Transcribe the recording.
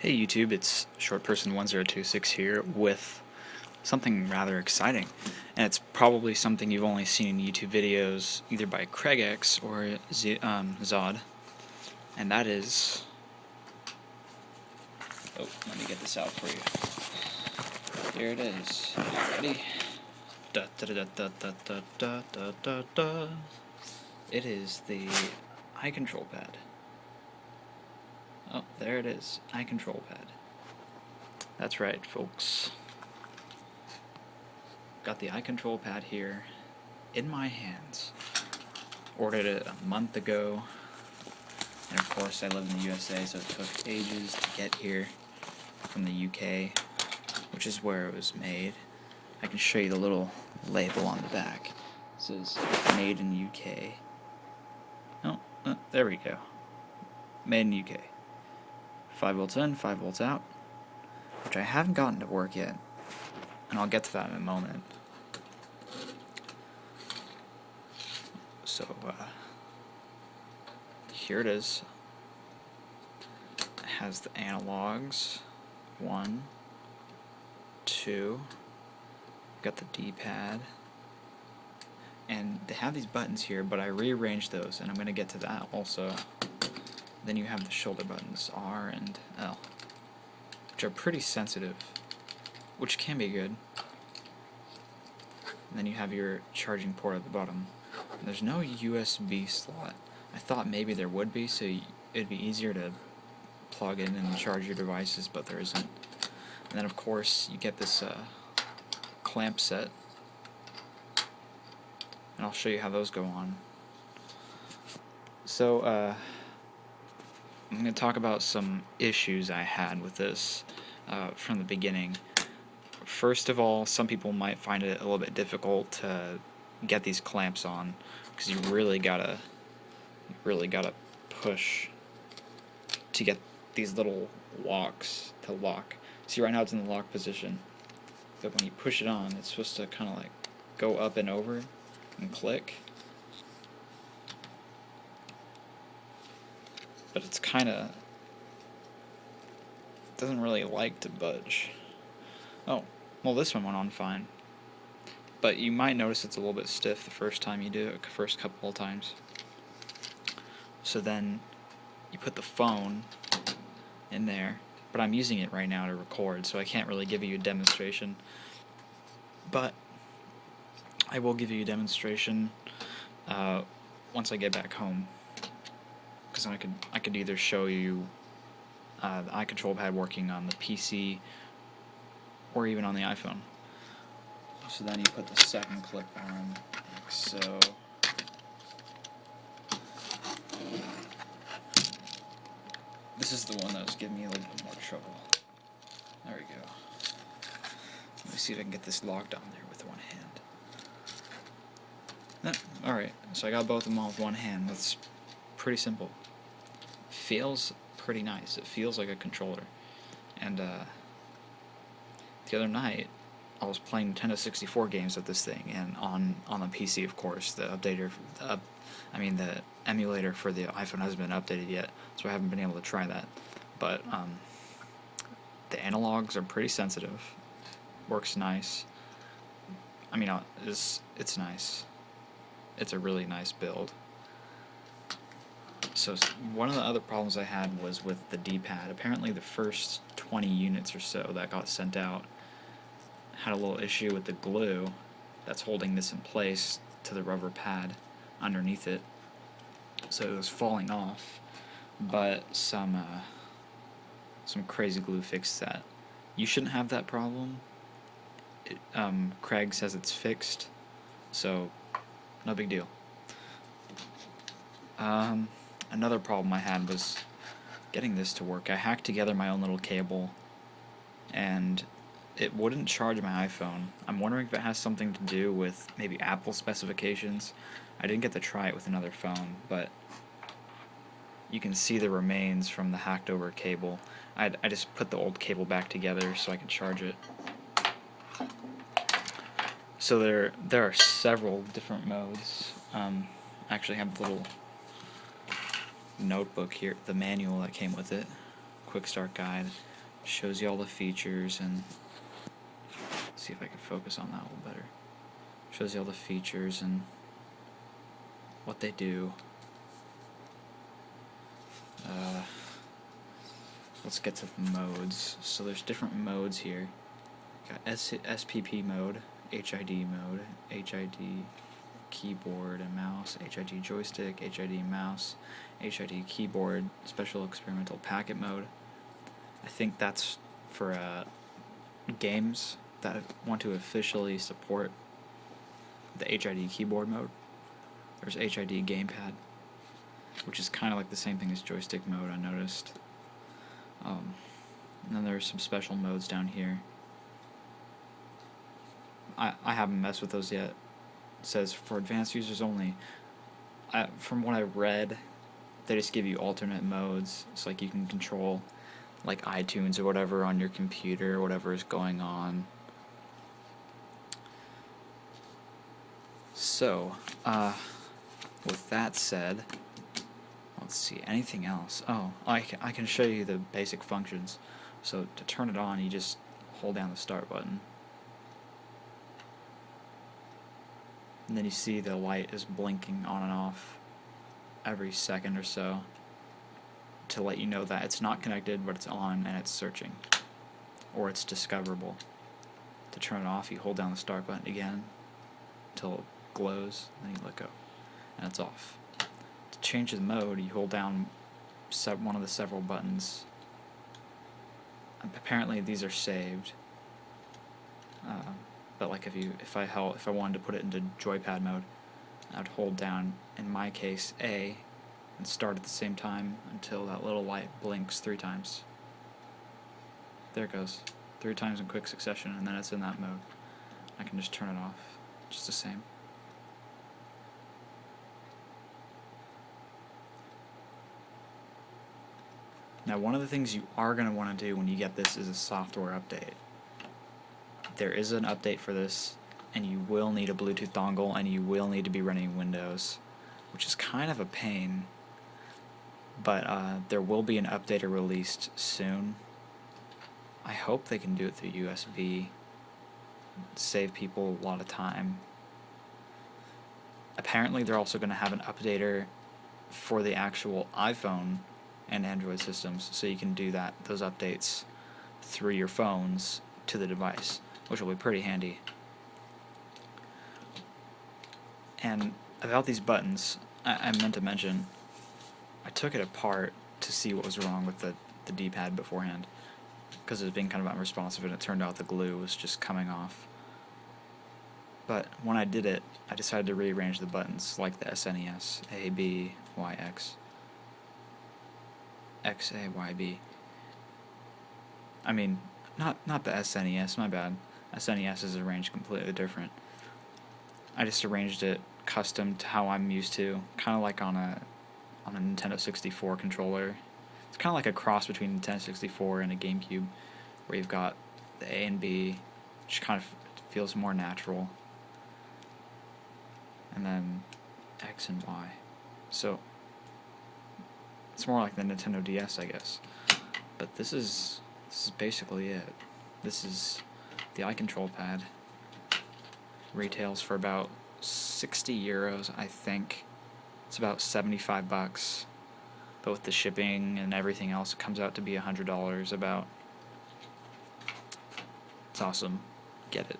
Hey YouTube, it's shortperson1026 here with something rather exciting. And it's probably something you've only seen in YouTube videos either by CraigX or Zod. And that is... Oh, let me get this out for you. Here it is. Ready? Da da da da da da da da da da. It is the iControlpad. Oh, there it is. iControlpad. That's right, folks. Got the iControlpad here in my hands. Ordered it a month ago. And of course, I live in the USA, so it took ages to get here from the UK, which is where it was made. I can show you the little label on the back. It says, made in the UK. Oh, there we go. Made in the UK. 5 volts in, 5 volts out, which I haven't gotten to work yet, and I'll get to that in a moment. So, here it is. It has the analogs, 1, 2, got the D-pad, and they have these buttons here, but I rearranged those, and I'm going to get to that also. Then you have the shoulder buttons, R and L, which are pretty sensitive, which can be good. And then you have your charging port at the bottom. And there's no USB slot. I thought maybe there would be, so it'd be easier to plug in and charge your devices, but there isn't. And then of course you get this clamp set, and I'll show you how those go on. So, I'm going to talk about some issues I had with this from the beginning. First of all, some people might find it a little bit difficult to get these clamps on, because you really gotta push to get these little locks to lock. See, right now it's in the lock position, but when you push it on, it's supposed to kind of like go up and over and click. But it's kind of doesn't really like to budge. Oh, well, this one went on fine. But you might notice it's a little bit stiff the first time you do it, the first couple of times. So then you put the phone in there, but I'm using it right now to record, so I can't really give you a demonstration. But I will give you a demonstration once I get back home. Because I could either show you the iControlpad working on the PC or even on the iPhone. So then you put the second clip on, like so. This is the one that was giving me a little bit more trouble. There we go. Let me see if I can get this locked on there with one hand. Alright, so I got both of them on with one hand. That's pretty simple. Feels pretty nice. It feels like a controller. And the other night I was playing Nintendo 64 games with this thing, and on the PC, of course, the emulator for the iPhone hasn't been updated yet, so I haven't been able to try that. But the analogs are pretty sensitive. Works nice. I mean, it's nice. It's a really nice build. So one of the other problems I had was with the D-pad. Apparently the first 20 units or so that got sent out had a little issue with the glue that's holding this in place to the rubber pad underneath it. So it was falling off, but some crazy glue fixed that. You shouldn't have that problem. Craig says it's fixed, so no big deal. Another problem I had was getting this to work. I hacked together my own little cable, and it wouldn't charge my iPhone. I'm wondering if it has something to do with maybe Apple specifications. I didn't get to try it with another phone, but you can see the remains from the hacked over cable. I just put the old cable back together so I could charge it. So there are several different modes. I actually have the little notebook here, the manual that came with it, quick start guide. Shows you all the features, and see if I can focus on that a little better. Shows you all the features and what they do. Let's get to the modes. So there's different modes here. Got SPP mode, HID mode, HID keyboard and mouse, HID joystick, HID mouse, HID keyboard, special experimental packet mode. I think that's for games that want to officially support the HID keyboard mode. There's HID gamepad, which is kind of like the same thing as joystick mode, I noticed. And then there's some special modes down here. I haven't messed with those yet. It says for advanced users only. From what I read, they just give you alternate modes. It's like you can control like iTunes or whatever on your computer, whatever is going on. So, with that said, let's see, anything else? Oh, I can show you the basic functions. So to turn it on, you just hold down the start button. And then you see the light is blinking on and off every second or so to let you know that it's not connected, but it's on and it's searching, or it's discoverable. To turn it off, you hold down the start button again until it glows, then you let go, and it's off. To change the mode, you hold down one of the several buttons. Apparently these are saved, but like if I wanted to put it into joypad mode, I would hold down, in my case, A, and start at the same time until that little light blinks 3 times. There it goes, 3 times in quick succession, and then it's in that mode. I can just turn it off, just the same. Now, one of the things you are going to want to do when you get this is a software update. There is an update for this, and you will need a Bluetooth dongle, and you will need to be running Windows, which is kind of a pain, but there will be an updater released soon. I hope they can do it through USB, save people a lot of time. Apparently they're also going to have an updater for the actual iPhone and Android systems, so you can do those updates through your phones to the device, which will be pretty handy. And about these buttons, I meant to mention, I took it apart to see what was wrong with the D-pad beforehand, because it was being kind of unresponsive, and it turned out the glue was just coming off. But when I did it, I decided to rearrange the buttons like the SNES, A, B, Y, X. X, A, Y, B. I mean, not the SNES, my bad. SNES is arranged completely different. I just arranged it custom to how I'm used to, kind of like on a Nintendo 64 controller. It's kind of like a cross between Nintendo 64 and a GameCube, where you've got the A and B, which kind of feels more natural, and then X and Y. So it's more like the Nintendo DS, I guess. But this is basically it. This is the iControlpad. Retails for about 60 euros, I think. It's about 75 bucks. But with the shipping and everything else, it comes out to be $100 about. It's awesome. Get it.